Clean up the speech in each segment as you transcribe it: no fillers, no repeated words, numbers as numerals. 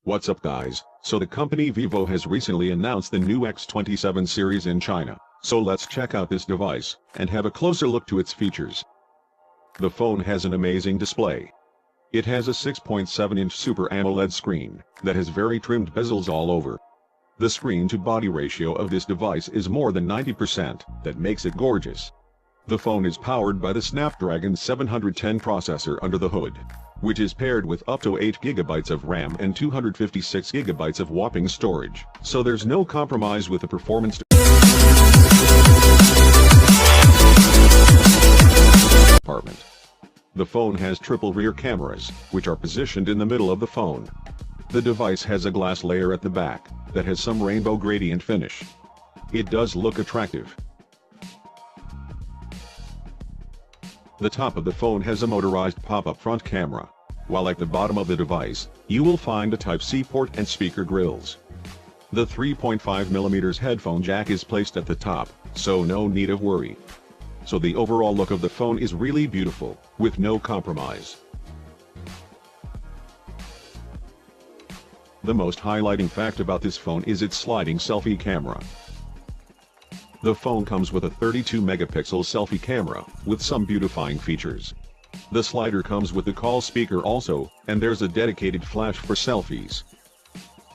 What's up guys, so the company Vivo has recently announced the new X27 series in China, so let's check out this device, and have a closer look to its features. The phone has an amazing display. It has a 6.7-inch Super AMOLED screen, that has very trimmed bezels all over. The screen-to-body ratio of this device is more than 90%, that makes it gorgeous. The phone is powered by the Snapdragon 710 processor under the hood, which is paired with up to 8 GB of RAM and 256 GB of whopping storage, so there's no compromise with the performance department. The phone has triple rear cameras, which are positioned in the middle of the phone. The device has a glass layer at the back, that has some rainbow gradient finish. It does look attractive. The top of the phone has a motorized pop-up front camera, while at the bottom of the device, you will find a Type-C port and speaker grills. The 3.5mm headphone jack is placed at the top, so no need of worry. So the overall look of the phone is really beautiful, with no compromise. The most highlighting fact about this phone is its sliding selfie camera. The phone comes with a 32-megapixel selfie camera, with some beautifying features. The slider comes with the call speaker also, and there's a dedicated flash for selfies.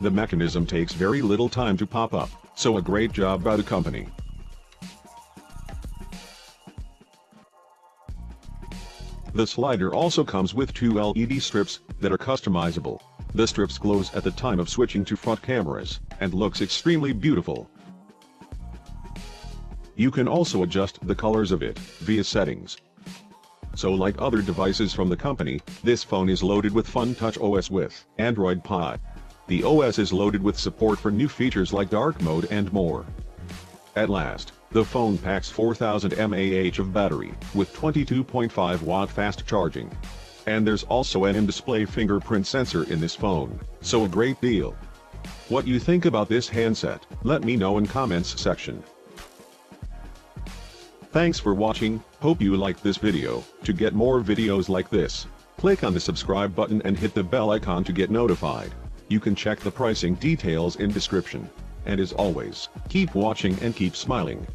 The mechanism takes very little time to pop up, so a great job by the company. The slider also comes with two LED strips, that are customizable. The strips glows at the time of switching to front cameras, and looks extremely beautiful. You can also adjust the colors of it, via settings. So like other devices from the company, this phone is loaded with FunTouch OS with Android Pie. The OS is loaded with support for new features like dark mode and more. At last, the phone packs 4000 mAh of battery, with 22.5 watt fast charging. And there's also an in-display fingerprint sensor in this phone, so a great deal. What you think about this handset, let me know in comments section. Thanks for watching, hope you liked this video. To get more videos like this, click on the subscribe button and hit the bell icon to get notified. You can check the pricing details in description. And as always, keep watching and keep smiling.